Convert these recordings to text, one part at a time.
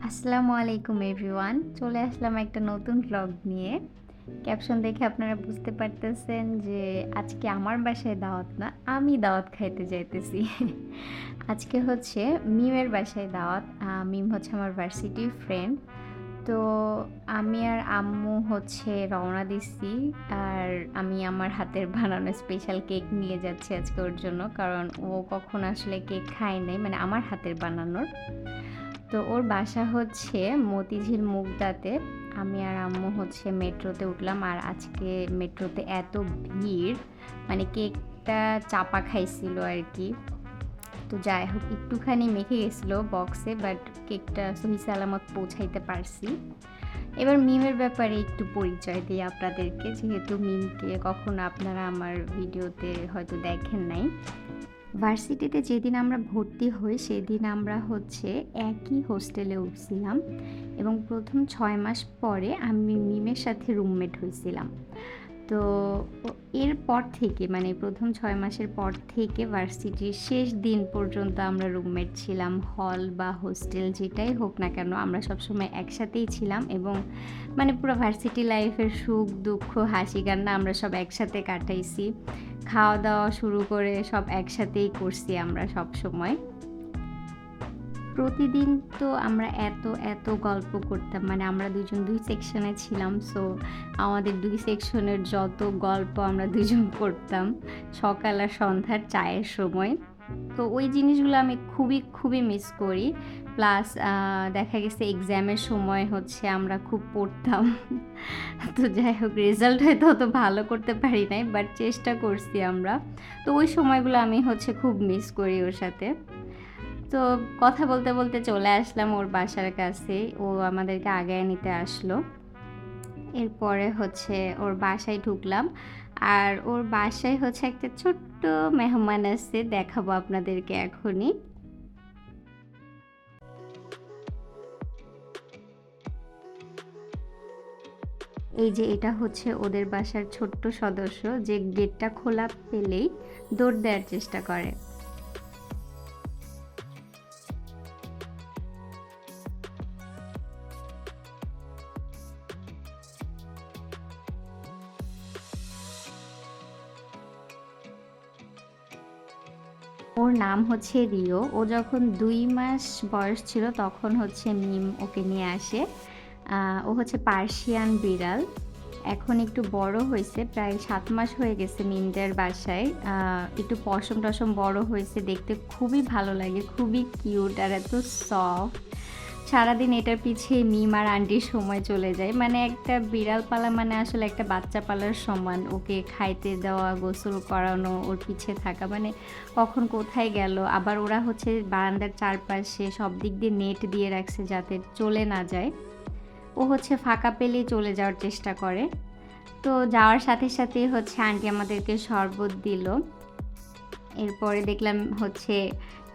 আসসালামু আলাইকুম এভরিওয়ান। চলে আসলাম একটা নতুন ভ্লগ নিয়ে। ক্যাপশন দেখে আপনারা বুঝতে পারতেছেন যে আজকে আমার বাসায় দাওয়াত না, আমি দাওয়াত খাইতে যাইতেছি। আজকে হচ্ছে মিমের বাসায় দাওয়াত। মিম হচ্ছে আমার ভার্সিটির ফ্রেন্ড। তো আমি আর আম্মু হচ্ছে রওনা দিচ্ছি। আর আমি আমার হাতের বানানো স্পেশাল কেক নিয়ে যাচ্ছি আজকে ওর জন্য। কারণ ও কখনো আসলে কেক খায় নাই, মানে আমার হাতের বানানোর। তো ওর বাসা হচ্ছে মতিঝিল মুগদাতে। আমি আর আম্মু হচ্ছে মেট্রোতে উঠলাম। আর আজকে মেট্রোতে এত ভিড়, মানে কেকটা চাপা খাইছিল আর কি। তো যাই হোক, একটুখানি মেখে গেছিলো বক্সে, বাট কেকটা সহি সালামত পৌঁছাইতে পারছি। এবার মিমের ব্যাপারে একটু পরিচয় দিই আপনাদেরকে, যেহেতু মিমকে কখনো আপনারা আমার ভিডিওতে হয়তো দেখেন নাই। ভার্সিটিতে যেদিন আমরা ভর্তি হই সেদিন আমরা হচ্ছে একই হোস্টেলে উঠছিলাম, এবং প্রথম 6 মাস পরে আমি মিমের সাথে রুমমেট হয়েছিলাম। তো এরপর থেকে, মানে প্রথম 6 মাসের পর থেকে ভার্সিটির শেষ দিন পর্যন্ত আমরা রুমমেট ছিলাম। হল বা হোস্টেল যেটাই হোক না কেন, আমরা সবসময় একসাথেই ছিলাম। এবং মানে পুরো ভার্সিটি লাইফের সুখ দুঃখ হাসি কান্না আমরা সব একসাথে কাটাইছি। খাওয়া দাওয়া শুরু করে সব একসাথেই করছি আমরা সব সময়। প্রতিদিন তো আমরা এত গল্প করতাম, মানে আমরা দুজন 2 সেকশনে ছিলাম। সো আমাদের 2 সেকশনের যত গল্প আমরা দুজন করতাম সকাল আর সন্ধ্যার চায়ের সময়। তো ওই জিনিসগুলো আমি খুবই মিস করি। প্লাস দেখা গেছে এক্সামের সময় হচ্ছে আমরা খুব পড়তাম। তো যাই হোক, রেজাল্ট হয়তো অত ভালো করতে পারি নাই, বাট চেষ্টা করছি আমরা। তো ওই সময়গুলো আমি হচ্ছে খুব মিস করি ওর সাথে। তো কথা বলতে বলতে চলে আসলাম ওর বাসার কাছে। ও আমাদেরকে আগায় নিতে আসলো। এরপরে হচ্ছে ওর বাসায় ঢুকলাম। আর ওর বাসায় হচ্ছে একটা ছোট্ট মেহমান আছে, দেখাবো আপনাদেরকে এখনই। এই যে এটা হচ্ছে ওদের বাসার ছোট্ট সদস্য, যে গেটটা খোলা পেলেই দৌড় দেওয়ার চেষ্টা করে। ওর নাম হচ্ছে রিও। ও যখন 2 মাস বয়স ছিল তখন হচ্ছে মিম ওকে নিয়ে আসে। ও হচ্ছে পার্সিয়ান বিড়াল। এখন একটু বড় হয়েছে, প্রায় 7 মাস হয়ে গেছে মিমদের বাসায়। একটু পশম টশম বড় হয়েছে, দেখতে খুবই ভালো লাগে, খুবই কিউট আর এত সফট। সারাদিন এটার পিছিয়ে মিম আর আন্টির সময় চলে যায়। মানে একটা বিড়াল পালা মানে আসলে একটা বাচ্চা পালার সমান। ওকে খাইতে দেওয়া, গোসল করানো, ওর পিছে থাকা, মানে কখন কোথায় গেল। আবার ওরা হচ্ছে বারান্দার চারপাশে সব দিক দিয়ে নেট দিয়ে রাখছে যাতে চলে না যায়। ও হচ্ছে ফাঁকা পেলেই চলে যাওয়ার চেষ্টা করে। তো যাওয়ার সাথে সাথে হচ্ছে আন্টি আমাদেরকে শরবত দিল। এরপরে দেখলাম হচ্ছে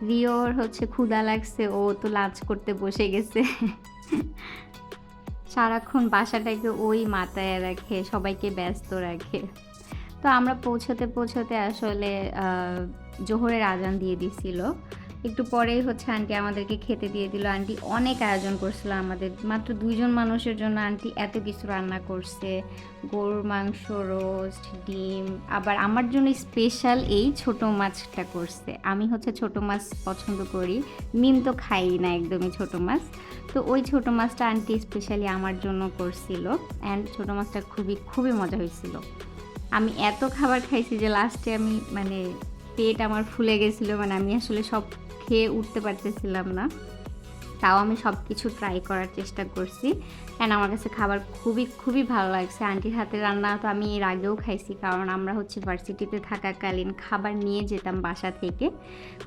রিওর হচ্ছে ক্ষুধা লাগছে, ও তো লাঞ্চ করতে বসে গেছে। সারাক্ষণ বাসাটাকে ওই মাথায় রাখে, সবাইকে ব্যস্ত রাখে। তো আমরা পৌঁছতে আসলে জোহরের আজান দিয়ে দিছিল। একটু পরেই হচ্ছে আন্টি আমাদেরকে খেতে দিয়ে দিল। আন্টি অনেক আয়োজন করছিল আমাদের, মাত্র 2 জন মানুষের জন্য আন্টি এত কিছু রান্না করছে। গরুর মাংস, রোস্ট, ডিম, আবার আমার জন্য স্পেশাল এই ছোট মাছটা করছে। আমি হচ্ছে ছোট মাছ পছন্দ করি, মিম তো খাই না একদমই ছোট মাছ। তো ওই ছোট মাছটা আন্টি স্পেশালি আমার জন্য করছিল। অ্যান্ড ছোট মাছটা খুবই মজা হয়েছিল। আমি এত খাবার খাইছি যে লাস্টে আমি মানে পেট আমার ফুলে গেছিলো, মানে আমি আসলে সব খেয়ে উঠতে পারতেছিলাম না। তাও আমি সব কিছু ট্রাই করার চেষ্টা করছি। অ্যান্ড আমার কাছে খাবার খুবই ভালো লাগছে। আন্টির হাতের রান্না তো আমি এর আগেও খাইছি, কারণ আমরা হচ্ছে ভার্সিটিতে থাকাকালীন খাবার নিয়ে যেতাম বাসা থেকে,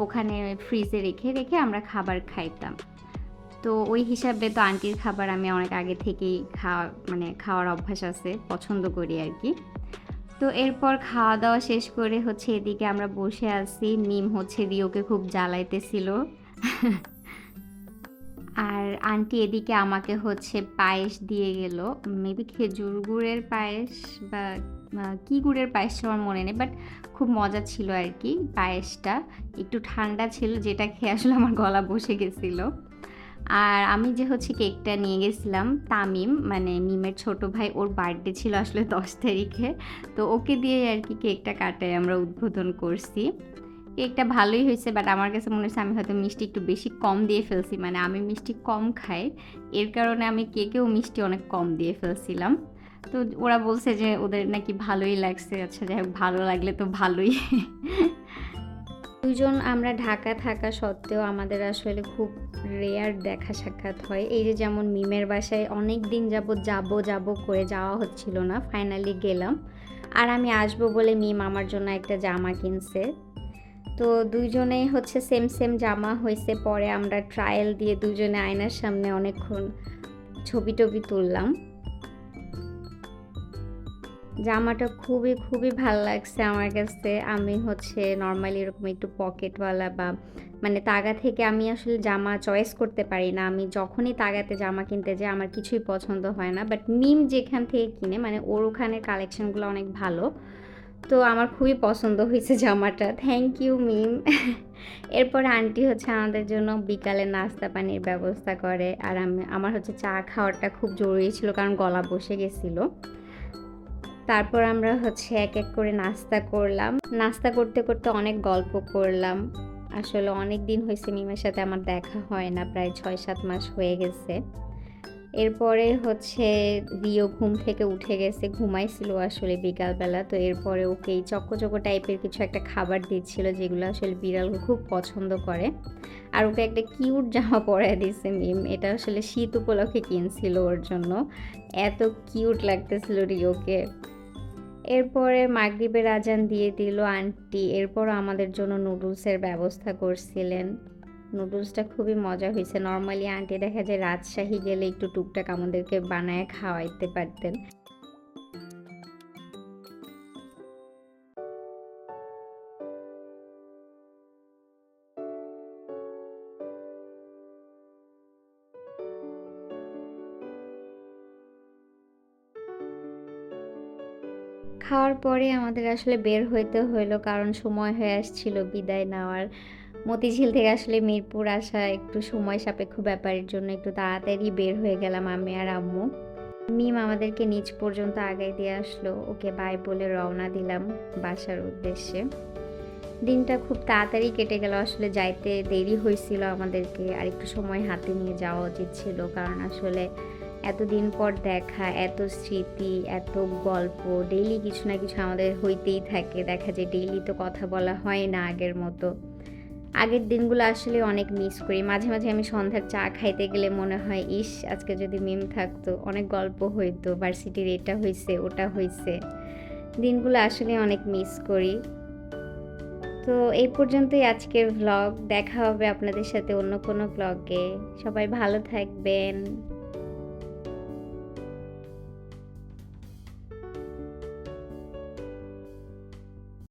ওখানে ফ্রিজে রেখে রেখে আমরা খাবার খাইতাম। তো ওই হিসাবে তো আন্টির খাবার আমি অনেক আগে থেকেই খাওয়ার অভ্যাস আছে, পছন্দ করি আর কি। তো এরপর খাওয়া দাওয়া শেষ করে হচ্ছে এদিকে আমরা বসে আছি। মিম হচ্ছে রিওকে খুব জ্বালাইতেছিল। আর আন্টি এদিকে আমাকে হচ্ছে পায়েস দিয়ে গেল। মেবি খেজুর গুড়ের পায়েস বা কি গুড়ের পায়েস আমার মনে নেই, বাট খুব মজা ছিল আর কি। পায়েসটা একটু ঠান্ডা ছিল, যেটা খেয়ে আসলে আমার গলা বসে গেছিলো। আর আমি যে হচ্ছে কেকটা নিয়ে গেছিলাম তামিম, মানে মিমের ছোট ভাই, ওর বার্থডে ছিল আসলে 10 তারিখে। তো ওকে দিয়ে আর কি কেকটা কাটাই আমরা উদ্বোধন করছি। কেকটা ভালোই হয়েছে, বাট আমার কাছে মনে হচ্ছে আমি হয়তো মিষ্টি একটু বেশি কম দিয়ে ফেলছি। মানে আমি মিষ্টি কম খাই, এর কারণে আমি কেকেও মিষ্টি অনেক কম দিয়ে ফেলছিলাম। তো ওরা বলছে যে ওদের নাকি ভালোই লাগছে। আচ্ছা যাই হোক, ভালো লাগলে তো ভালোই। দুইজন আমরা ঢাকা থাকা সত্ত্বেও আমাদের আসলে খুব রেয়ার দেখা সাক্ষাৎ হয়। এই যে যেমন মিমের বাসায় অনেক দিন যাবৎ যাবো করে যাওয়া হচ্ছিল না, ফাইনালি গেলাম। আর আমি আসবো বলে মিম আমার জন্য একটা জামা কিনছে। তো দুইজনেই হচ্ছে সেম সেম জামা হয়েছে। পরে আমরা ট্রায়াল দিয়ে দুজনে আয়নার সামনে অনেকক্ষণ ছবি টবি তুললাম। জামাটা খুবই খুবই ভাল লাগছে আমার কাছে। আমি হচ্ছে নর্মালি এরকম একটু পকেটওয়ালা বা মানে তাগা থেকে আমি আসলে জামা চয়েস করতে পারি না। আমি যখনই তাগাতে জামা কিনতে যাই আমার কিছুই পছন্দ হয় না। বাট মিম যেখান থেকে কিনে, মানে ওর ওখানের কালেকশনগুলো অনেক ভালো। তো আমার খুবই পছন্দ হয়েছে জামাটা। থ্যাংক ইউ মিম। এরপরে আন্টি হচ্ছে আমাদের জন্য বিকালে নাস্তা পানির ব্যবস্থা করে। আর আমার হচ্ছে চা খাওয়াটা খুব জরুরি ছিল, কারণ গলা বসে গেছিলো। তারপর আমরা হচ্ছে এক এক করে নাস্তা করলাম। নাস্তা করতে করতে অনেক গল্প করলাম। আসলে অনেক দিন হয়েছে মিমের সাথে আমার দেখা হয় না, প্রায় 6-7 মাস হয়ে গেছে। এরপরে হচ্ছে রিও ঘুম থেকে উঠে গেছে, ঘুমাইছিল আসলে বিকালবেলা। তো এরপরে ওকে এই চকো টাইপের কিছু একটা খাবার দিচ্ছিল, যেগুলো আসলে বিড়াল খুব পছন্দ করে। আর ওকে একটা কিউট জামা পরায় দিয়েছে মিম, এটা আসলে শীত উপলক্ষে কিনছিল ওর জন্য। এত কিউট লাগতেছিল রিওকে। এরপরে মাগরিবের আজান দিয়ে দিল আন্টি। এরপরও আমাদের জন্য নুডলসের ব্যবস্থা করছিলেন। নুডলসটা খুবই মজা হয়েছে। নর্মালি আন্টি দেখা যায় রাজশাহী গেলে একটু টুকটাক আমাদেরকে বানায় খাওয়াইতে পারতেন। খাওয়ার পরে আমাদের আসলে বের হইতে হইলো, কারণ সময় হয়ে আসছিল বিদায় নেওয়ার। মতিঝিল থেকে আসলে মিরপুর আসা একটু সময় সাপেক্ষ ব্যাপারের জন্য একটু তাড়াতাড়ি বের হয়ে গেলাম আমি আর আম্মু। মিম আমাদেরকে নিচ পর্যন্ত আগায় দিয়ে আসলো। ওকে বাই বলে রওনা দিলাম বাসার উদ্দেশ্যে। দিনটা খুব তাড়াতাড়ি কেটে গেল। আসলে যাইতে দেরি হয়েছিল আমাদেরকে, আর একটু সময় হাতে নিয়ে যাওয়া উচিত ছিল, কারণ আসলে এতদিন পর দেখা, এত স্মৃতি, এত গল্প, ডেইলি কিছু না কিছু আমাদের হইতেই থাকে। দেখা যায় ডেইলি তো কথা বলা হয় না আগের মতো। আগের দিনগুলো আসলে অনেক মিস করি। মাঝে মাঝে আমি সন্ধ্যার চা খাইতে গেলে মনে হয়, ইস আজকে যদি মিম থাকতো, অনেক গল্প হইতো, ভার্সিটির এটা হইছে ওটা হইছে। দিনগুলো আসলে অনেক মিস করি। তো এই পর্যন্তই আজকের ভ্লগ। দেখা হবে আপনাদের সাথে অন্য কোনো ভ্লগে। সবাই ভালো থাকবেন।